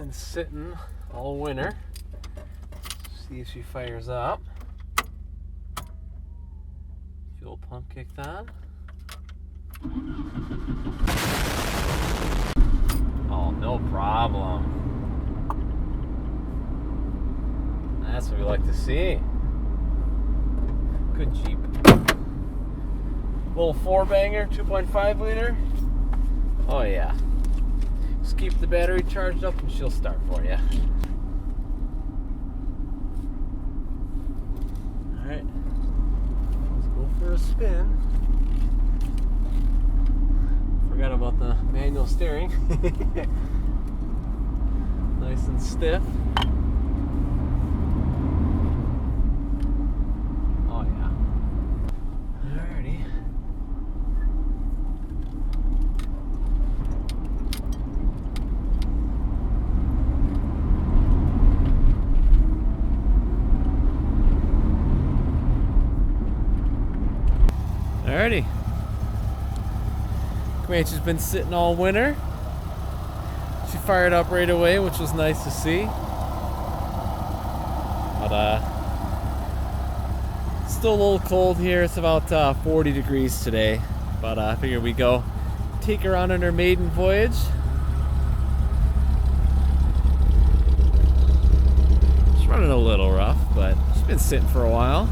been sitting all winter. See if she fires up. Fuel pump kicked on. Oh, no problem. That's what we like to see. Good Jeep. Little 4-banger, 2.5 liter. Oh yeah. Just keep the battery charged up and she'll start for you. Alright. Let's go for a spin. Forgot about the manual steering. Nice and stiff. Oh yeah. Alrighty. Alrighty. Comanche's been sitting all winter. She fired up right away, which was nice to see. But still a little cold here. It's about 40 degrees today. But I figured we go take her on her maiden voyage. She's running a little rough, but she's been sitting for a while.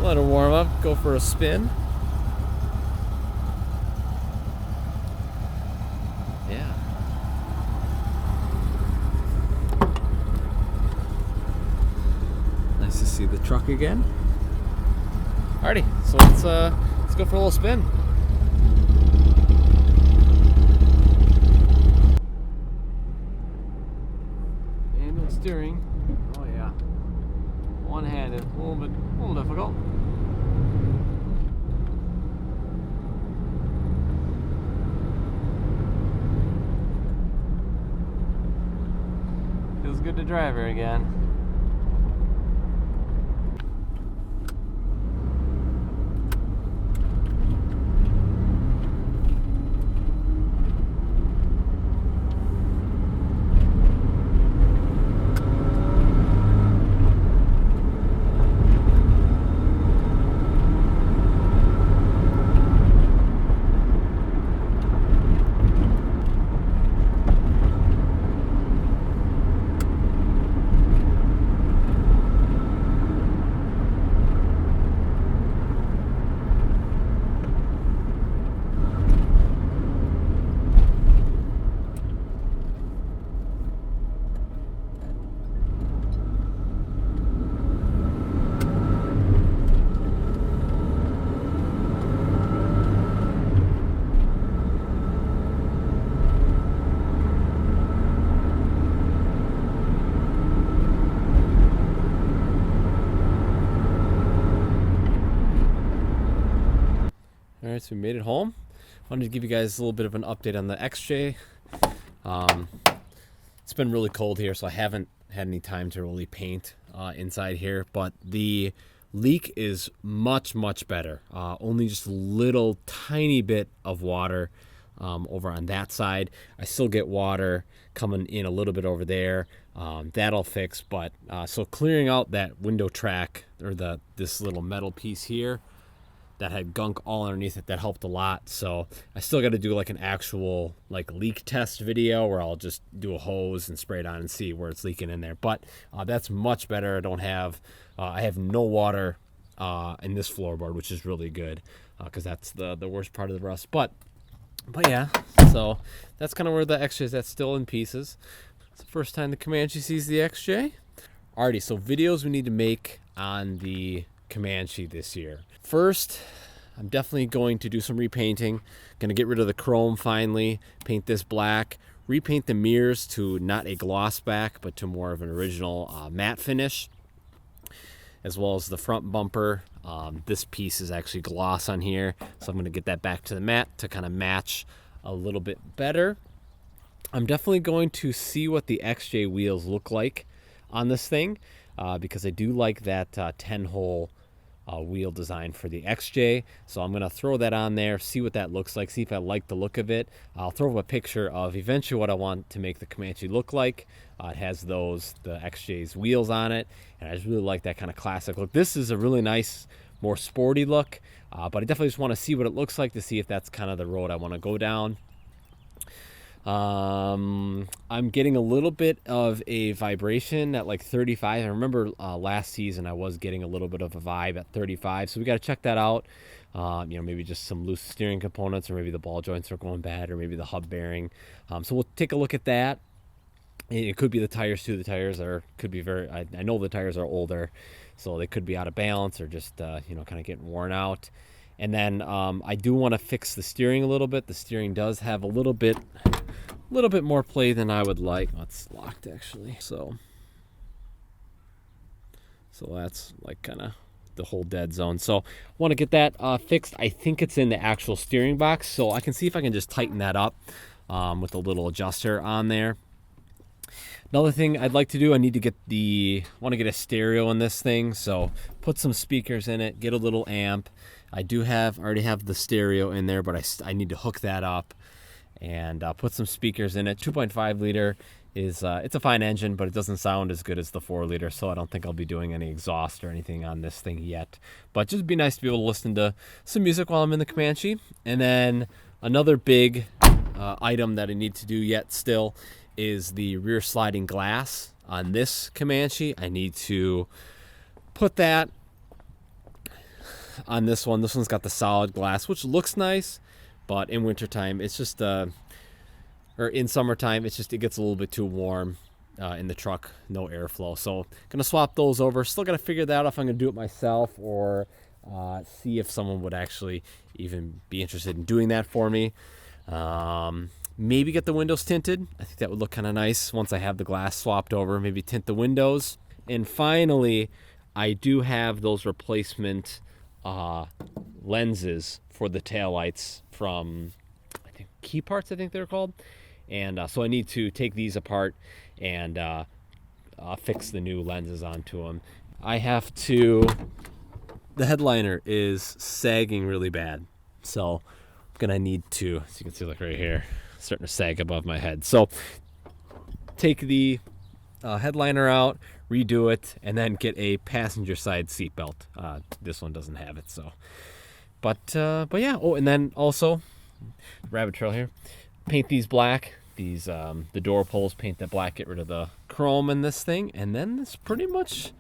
Let her warm up, go for a spin. Yeah. Nice to see the truck again. Alrighty, so let's go for a little spin. Manual steering. Oh yeah. One-handed, a little difficult. Feels good to drive her again. Alright, so we made it home. Wanted to give you guys a little bit of an update on the XJ. It's been really cold here, so I haven't had any time to really paint inside here, but the leak is much better. Only just a little tiny bit of water over on that side. I still get water coming in a little bit over there. That'll fix, but so clearing out that window track, or this little metal piece here that had gunk all underneath it, that helped a lot. So I still got to do like an actual like leak test video where I'll just do a hose and spray it on and see where it's leaking in there. But that's much better. I have no water in this floorboard, which is really good because that's the worst part of the rust. But yeah, so that's kind of where the XJ is at, still in pieces. It's the first time the Comanche sees the XJ. Alrighty, so videos we need to make on the Comanche this year. First, I'm definitely going to do some repainting. Going to get rid of the chrome finally, paint this black, repaint the mirrors to not a gloss back, but to more of an original matte finish, as well as the front bumper. This piece is actually gloss on here, so I'm going to get that back to the matte to kind of match a little bit better. I'm definitely going to see what the XJ wheels look like on this thing, because I do like that 10-hole wheel design for the XJ. So I'm going to throw that on there, see what that looks like, see if I like the look of it. I'll throw up a picture of eventually what I want to make the Comanche look like. It has the XJ's wheels on it, and I just really like that kind of classic look. This is a really nice, more sporty look, but I definitely just want to see what it looks like to see if that's kind of the road I want to go down. I'm getting a little bit of a vibration at like 35. I remember last season I was getting a little bit of a vibe at 35, so we got to check that out. Maybe just some loose steering components, or maybe the ball joints are going bad, or maybe the hub bearing. So we'll take a look at that. It could be the tires too. The tires could be I know the tires are older, so they could be out of balance or just kind of getting worn out. And then I do want to fix the steering a little bit. The steering does have a little bit more play than I would like. Oh, it's locked actually. So that's like kind of the whole dead zone. So I want to get that fixed. I think it's in the actual steering box, so I can see if I can just tighten that up with a little adjuster on there. Another thing I'd like to do, I want to get a stereo in this thing, so put some speakers in it, get a little amp. I already have the stereo in there, but I need to hook that up and put some speakers in it. 2.5 liter is it's a fine engine, but it doesn't sound as good as the 4 liter, so I don't think I'll be doing any exhaust or anything on this thing yet. But just be nice to be able to listen to some music while I'm in the Comanche. And then another big item that I need to do yet still is the rear sliding glass on this Comanche. I need to put that on this one. This one's got the solid glass, which looks nice, but in wintertime, it's just, or in summertime, it gets a little bit too warm in the truck, no airflow. So gonna swap those over. Still gotta figure that out if I'm gonna do it myself or see if someone would actually even be interested in doing that for me. Maybe get the windows tinted. I think that would look kind of nice once I have the glass swapped over. Maybe tint the windows. And finally, I do have those replacement lenses for the taillights from, I think, Key Parts, I think they're called. And so I need to take these apart and fix the new lenses onto them. The headliner is sagging really bad. So I'm going to need to, as you can see, like right here, starting to sag above my head. So take the headliner out, redo it, and then get a passenger side seatbelt. This one doesn't have it, so. But yeah. Oh, and then also, rabbit trail here. Paint these black. These the door pulls, paint that black. Get rid of the chrome in this thing, and then it's pretty much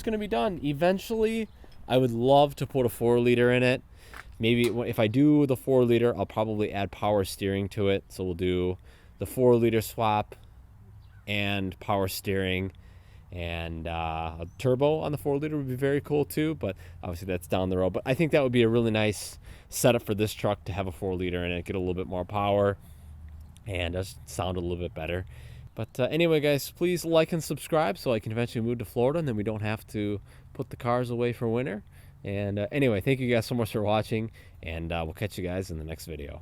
gonna be done. Eventually, I would love to put a 4 liter in it. Maybe if I do the 4 liter, I'll probably add power steering to it. So we'll do the 4 liter swap and power steering, and a turbo on the 4 liter would be very cool too, but obviously that's down the road. But I think that would be a really nice setup for this truck, to have a 4 liter in it, get a little bit more power and just sound a little bit better. But anyway, guys, please like and subscribe so I can eventually move to Florida and then we don't have to put the cars away for winter. And anyway, thank you guys so much for watching, and we'll catch you guys in the next video.